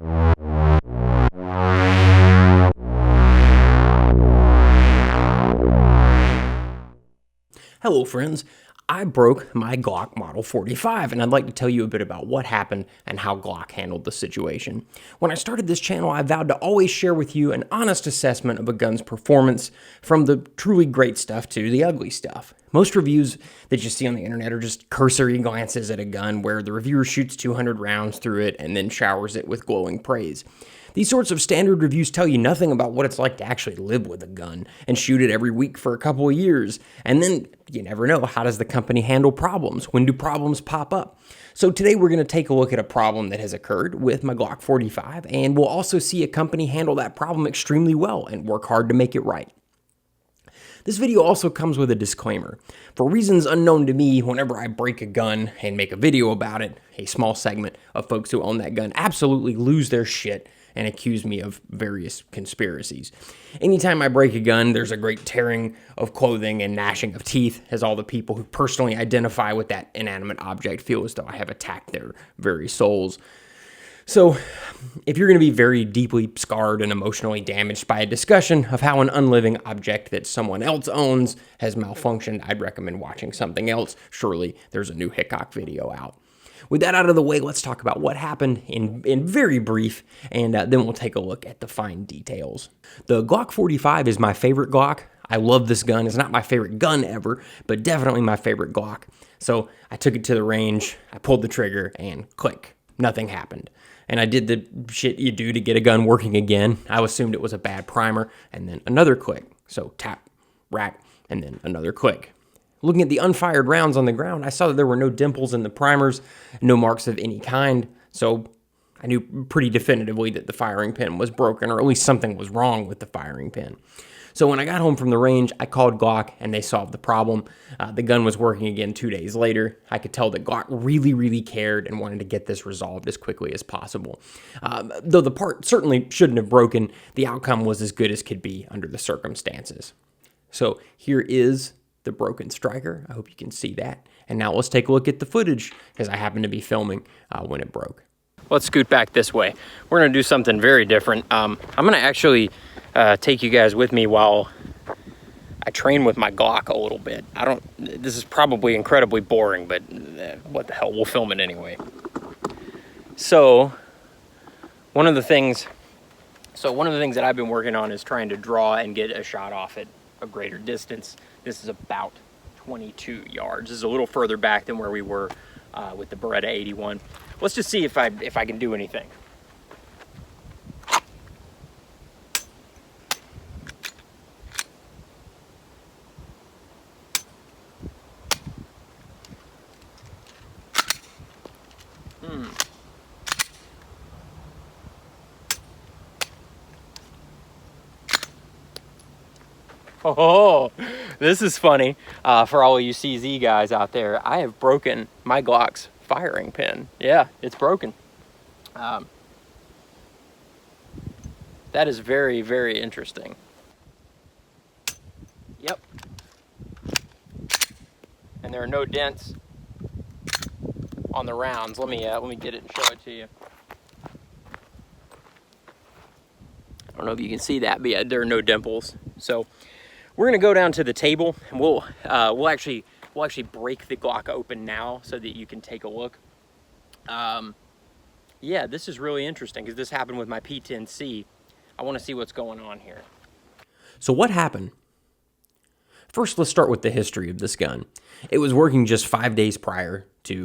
Hello friends, I broke my Glock Model 45 and I'd like to tell you a bit about what happened and how Glock handled the situation. When I started this channel, I vowed to always share with you an honest assessment of a gun's performance, from the truly great stuff to the ugly stuff. Most reviews that you see on the internet are just cursory glances at a gun where the reviewer shoots 200 rounds through it and then showers it with glowing praise. These sorts of standard reviews tell you nothing about what it's like to actually live with a gun and shoot it every week for a couple of years. And then you never know, how does the company handle problems? When do problems pop up? So today we're going to take a look at a problem that has occurred with my Glock 45, and we'll also see a company handle that problem extremely well and work hard to make it right. This video also comes with a disclaimer. For reasons unknown to me, whenever I break a gun and make a video about it, a small segment of folks who own that gun absolutely lose their shit and accuse me of various conspiracies. Anytime I break a gun, there's a great tearing of clothing and gnashing of teeth, as all the people who personally identify with that inanimate object feel as though I have attacked their very souls. So, if you're going to be very deeply scarred and emotionally damaged by a discussion of how an unliving object that someone else owns has malfunctioned, I'd recommend watching something else. Surely there's a new Hickok video out. With that out of the way, let's talk about what happened in very brief, and then we'll take a look at the fine details. The Glock 45 is my favorite Glock. I love this gun. It's not my favorite gun ever, but definitely my favorite Glock. So I took it to the range, I pulled the trigger, and click, nothing happened. And I did the shit you do to get a gun working again. I assumed it was a bad primer, and then another click. So tap, rack, and then another click. Looking at the unfired rounds on the ground, I saw that there were no dimples in the primers, no marks of any kind, so I knew pretty definitively that the firing pin was broken, or at least something was wrong with the firing pin. So when I got home from the range, I called Glock and they solved the problem. The gun was working again 2 days later. I could tell that Glock really cared and wanted to get this resolved as quickly as possible. Though the part certainly shouldn't have broken, the outcome was as good as could be under the circumstances. So here is the broken striker. I hope you can see that. And now let's take a look at the footage, because I happened to be filming when it broke. Let's scoot back this way. We're gonna do something very different. I'm gonna actually take you guys with me while I train with my Glock a little bit. This is probably incredibly boring, but what the hell, we'll film it anyway. So one of the things that I've been working on is trying to draw and get a shot off at a greater distance. This is about 22 yards. This is a little further back than where we were with the Beretta 81. Let's just see if I can do anything. Oh, this is funny. For all of you CZ guys out there, I have broken my Glock's firing pin. Yeah, it's broken. That is very interesting. Yep. And there are no dents on the rounds. Let me get it and show it to you. I don't know if you can see that, but yeah, there are no dimples. So we're gonna go down to the table, and we'll actually break the Glock open now so that you can take a look. Yeah, this is really interesting because this happened with my P10C. I want to see what's going on here. So what happened? First, let's start with the history of this gun. It was working just 5 days prior to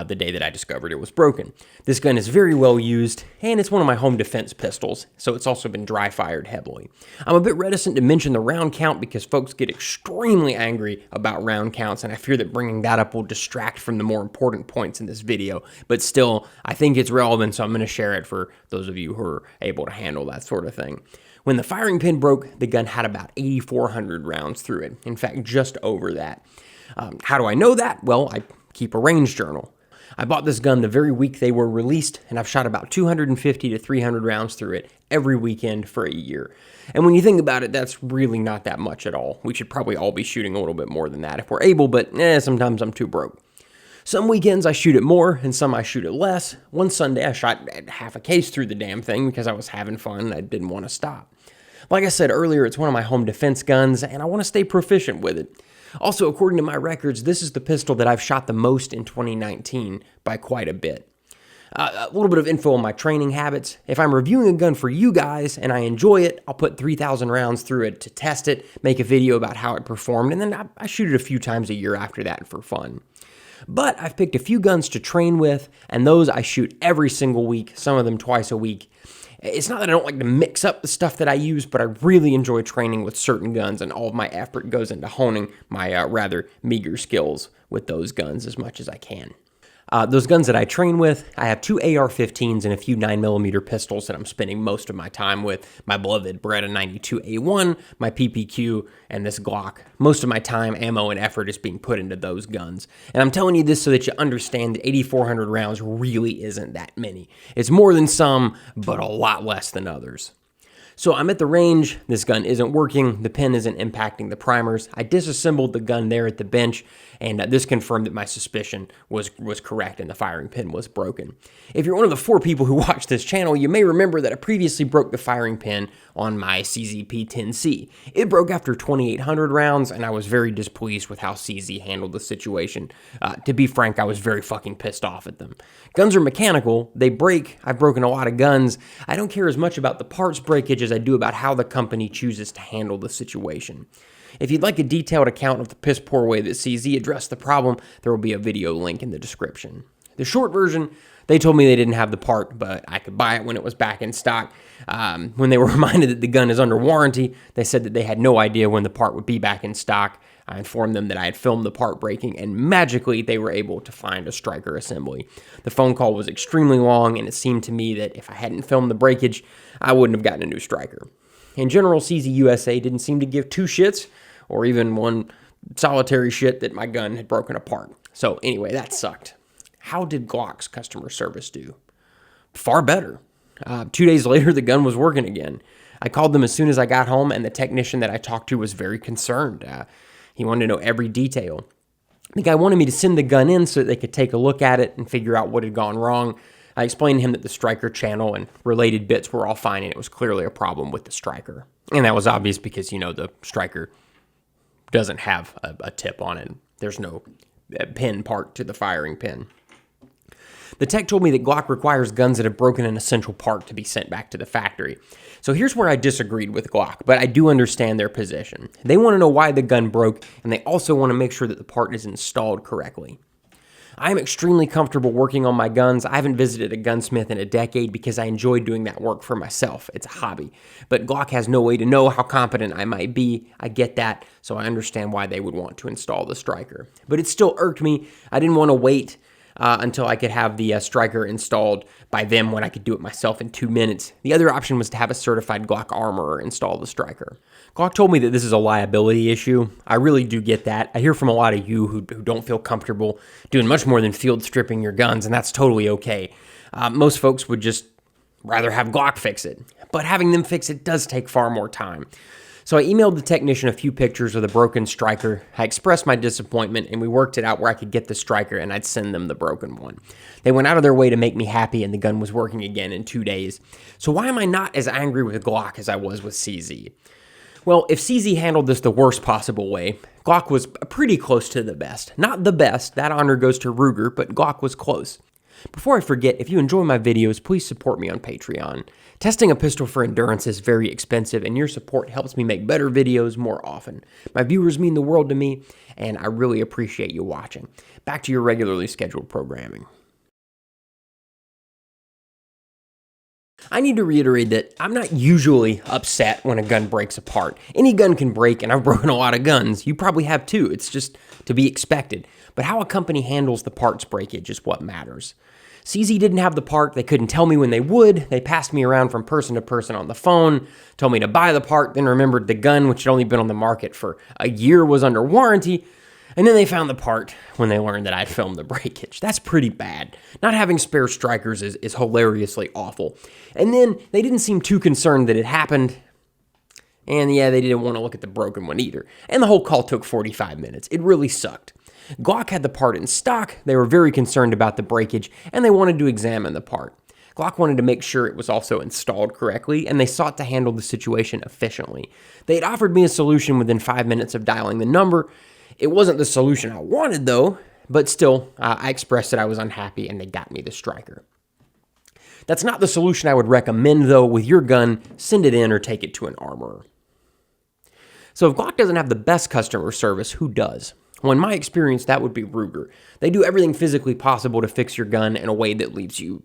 the day that I discovered it was broken. This gun is very well used, and it's one of my home defense pistols, so it's also been dry fired heavily. I'm a bit reticent to mention the round count because folks get extremely angry about round counts, and I fear that bringing that up will distract from the more important points in this video, but still, I think it's relevant, so I'm going to share it for those of you who are able to handle that sort of thing. When the firing pin broke, the gun had about 8,400 rounds through it. In fact, just over that. How do I know that? Well, I keep a range journal. I bought this gun the very week they were released, and I've shot about 250 to 300 rounds through it every weekend for a year. And when you think about it, that's really not that much at all. We should probably all be shooting a little bit more than that if we're able, but sometimes I'm too broke. Some weekends I shoot it more and some I shoot it less. One Sunday I shot half a case through the damn thing because I was having fun and I didn't want to stop. Like I said earlier, it's one of my home defense guns and I want to stay proficient with it. Also, according to my records, this is the pistol that I've shot the most in 2019 by quite a bit. A little bit of info on my training habits. If I'm reviewing a gun for you guys and I enjoy it, I'll put 3,000 rounds through it to test it, make a video about how it performed, and then I shoot it a few times a year after that for fun. But I've picked a few guns to train with, and those I shoot every single week, some of them twice a week. It's not that I don't like to mix up the stuff that I use, but I really enjoy training with certain guns, and all of my effort goes into honing my rather meager skills with those guns as much as I can. Those guns that I train with, I have 2 AR-15s and a few 9mm pistols that I'm spending most of my time with. My beloved Beretta 92A1, my PPQ, and this Glock. Most of my time, ammo, and effort is being put into those guns. And I'm telling you this so that you understand that 8,400 rounds really isn't that many. It's more than some, but a lot less than others. So I'm at the range, this gun isn't working, the pin isn't impacting the primers. I disassembled the gun there at the bench, and this confirmed that my suspicion was correct and the firing pin was broken. If you're one of the 4 people who watch this channel, you may remember that I previously broke the firing pin on my CZP-10C. It broke after 2,800 rounds, and I was very displeased with how CZ handled the situation. To be frank, I was very fucking pissed off at them. Guns are mechanical, they break, I've broken a lot of guns. I don't care as much about the parts breakage as I do about how the company chooses to handle the situation. If you'd like a detailed account of the piss poor way that CZ addressed the problem, there will be a video link in the description. The short version, they told me they didn't have the part, but I could buy it when it was back in stock. When they were reminded that the gun is under warranty, they said that they had no idea when the part would be back in stock. I informed them that I had filmed the part breaking, and magically they were able to find a striker assembly. The phone call was extremely long, and it seemed to me that if I hadn't filmed the breakage, I wouldn't have gotten a new striker. In general, CZ USA didn't seem to give 2 shits, or even one solitary shit that my gun had broken apart. So anyway, that sucked. How did Glock's customer service do? Far better. 2 days later, the gun was working again. I called them as soon as I got home, and the technician that I talked to was very concerned. He wanted to know every detail. The guy wanted me to send the gun in so that they could take a look at it and figure out what had gone wrong. I explained to him that the striker channel and related bits were all fine, and it was clearly a problem with the striker. And that was obvious because, the striker doesn't have a tip on it. There's no pin part to the firing pin. The tech told me that Glock requires guns that have broken an essential part to be sent back to the factory. So here's where I disagreed with Glock, but I do understand their position. They want to know why the gun broke, and they also want to make sure that the part is installed correctly. I am extremely comfortable working on my guns. I haven't visited a gunsmith in a decade because I enjoy doing that work for myself. It's a hobby. But Glock has no way to know how competent I might be. I get that, so I understand why they would want to install the striker. But it still irked me. I didn't want to wait until I could have the striker installed by them when I could do it myself in 2 minutes. The other option was to have a certified Glock armorer install the striker. Glock told me that this is a liability issue. I really do get that. I hear from a lot of you who don't feel comfortable doing much more than field stripping your guns, and that's totally okay. Most folks would just rather have Glock fix it, but having them fix it does take far more time. So I emailed the technician a few pictures of the broken striker. I expressed my disappointment, and we worked it out where I could get the striker, and I'd send them the broken one. They went out of their way to make me happy, and the gun was working again in 2 days. So why am I not as angry with Glock as I was with CZ? Well, if CZ handled this the worst possible way, Glock was pretty close to the best. Not the best, that honor goes to Ruger, but Glock was close. Before I forget, if you enjoy my videos, please support me on Patreon. Testing a pistol for endurance is very expensive, and your support helps me make better videos more often. My viewers mean the world to me, and I really appreciate you watching. Back to your regularly scheduled programming. I need to reiterate that I'm not usually upset when a gun breaks apart. Any gun can break, and I've broken a lot of guns. You probably have too. It's just to be expected. But how a company handles the parts breakage is what matters. CZ didn't have the part. They couldn't tell me when they would. They passed me around from person to person on the phone, told me to buy the part, then remembered the gun, which had only been on the market for a year, was under warranty. And then they found the part when they learned that I'd filmed the breakage. That's pretty bad. Not having spare strikers is hilariously awful. And then they didn't seem too concerned that it happened. And yeah, they didn't want to look at the broken one either. And the whole call took 45 minutes. It really sucked. Glock had the part in stock, they were very concerned about the breakage, and they wanted to examine the part. Glock wanted to make sure it was also installed correctly, and they sought to handle the situation efficiently. They had offered me a solution within 5 minutes of dialing the number. It wasn't the solution I wanted, though, but still, I expressed that I was unhappy, and they got me the striker. That's not the solution I would recommend, though. With your gun, send it in or take it to an armorer. So if Glock doesn't have the best customer service, who does? Well, in my experience, that would be Ruger. They do everything physically possible to fix your gun in a way that leaves you,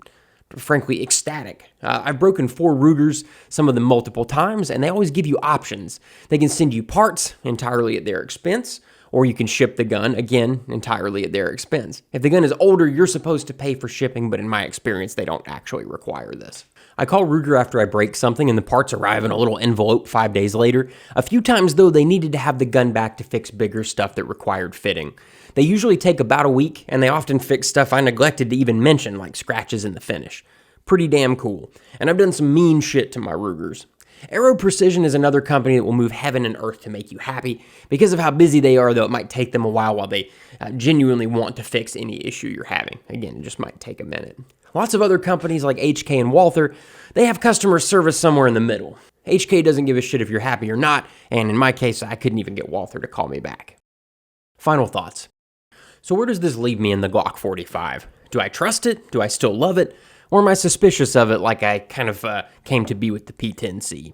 frankly, ecstatic. I've broken 4 Rugers, some of them multiple times, and they always give you options. They can send you parts entirely at their expense, or you can ship the gun, again, entirely at their expense. If the gun is older, you're supposed to pay for shipping, but in my experience, they don't actually require this. I call Ruger after I break something and the parts arrive in a little envelope 5 days later. A few times, though, they needed to have the gun back to fix bigger stuff that required fitting. They usually take about a week, and they often fix stuff I neglected to even mention, like scratches in the finish. Pretty damn cool. And I've done some mean shit to my Rugers. Aero Precision is another company that will move heaven and earth to make you happy. Because of how busy they are, though, it might take them a while they genuinely want to fix any issue you're having. Again, it just might take a minute. Lots of other companies like HK and Walther, they have customer service somewhere in the middle. HK doesn't give a shit if you're happy or not, and in my case, I couldn't even get Walther to call me back. Final thoughts. So where does this leave me in the Glock 45? Do I trust it? Do I still love it? Or am I suspicious of it like I kind of came to be with the P10C?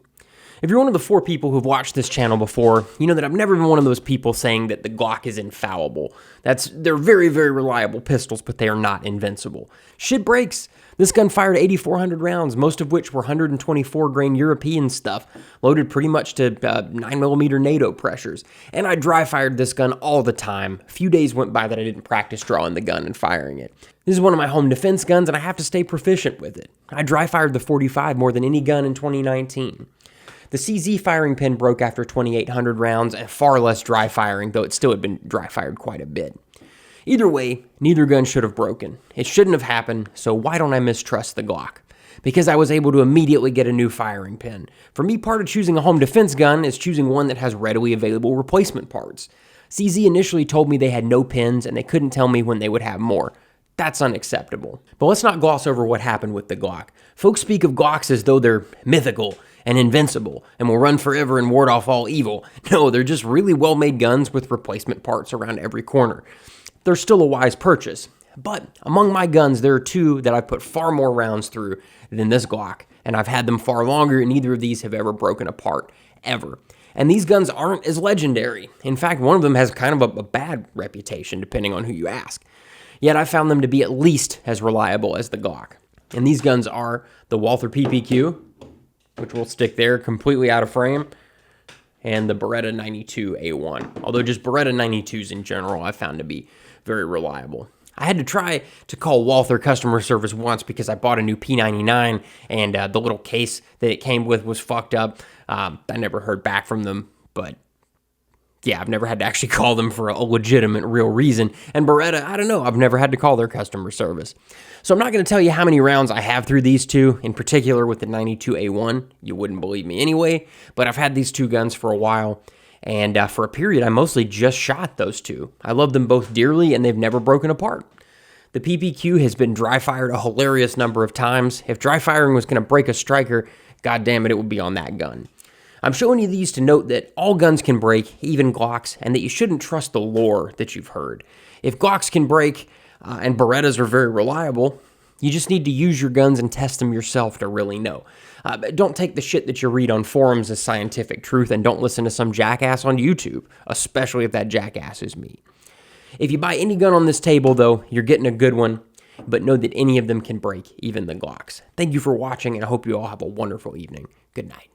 If you're one of the 4 people who've watched this channel before, you know that I've never been one of those people saying that the Glock is infallible. They're very, very reliable pistols, but they are not invincible. Shit breaks. This gun fired 8,400 rounds, most of which were 124 grain European stuff, loaded pretty much to 9mm NATO pressures. And I dry fired this gun all the time. A few days went by that I didn't practice drawing the gun and firing it. This is one of my home defense guns, and I have to stay proficient with it. I dry fired the 45 more than any gun in 2019. The CZ firing pin broke after 2,800 rounds and far less dry firing, though it still had been dry fired quite a bit. Either way, neither gun should have broken. It shouldn't have happened, so why don't I mistrust the Glock? Because I was able to immediately get a new firing pin. For me, part of choosing a home defense gun is choosing one that has readily available replacement parts. CZ initially told me they had no pins and they couldn't tell me when they would have more. That's unacceptable. But let's not gloss over what happened with the Glock. Folks speak of Glocks as though they're mythical and invincible and will run forever and ward off all evil. No, they're just really well-made guns with replacement parts around every corner. They're still a wise purchase. But among my guns, there are 2 that I put far more rounds through than this Glock, and I've had them far longer, and neither of these have ever broken apart, ever. And these guns aren't as legendary. In fact, one of them has kind of a bad reputation, depending on who you ask. Yet I found them to be at least as reliable as the Glock. And these guns are the Walther PPQ, which will stick there completely out of frame, and the Beretta 92A1. Although just Beretta 92s in general I found to be very reliable. I had to try to call Walther customer service once because I bought a new P99 and the little case that it came with was fucked up. I never heard back from them, but yeah, I've never had to actually call them for a legitimate, real reason. And Beretta, I don't know, I've never had to call their customer service. So I'm not going to tell you how many rounds I have through these 2, in particular with the 92A1. You wouldn't believe me anyway, but I've had these 2 guns for a while. And for a period, I mostly just shot those 2. I love them both dearly, and they've never broken apart. The PPQ has been dry fired a hilarious number of times. If dry firing was going to break a striker, god damn it would be on that gun. I'm showing you these to note that all guns can break, even Glocks, and that you shouldn't trust the lore that you've heard. If Glocks can break and Berettas are very reliable, you just need to use your guns and test them yourself to really know. Don't take the shit that you read on forums as scientific truth, and don't listen to some jackass on YouTube, especially if that jackass is me. If you buy any gun on this table, though, you're getting a good one, but know that any of them can break, even the Glocks. Thank you for watching, and I hope you all have a wonderful evening. Good night.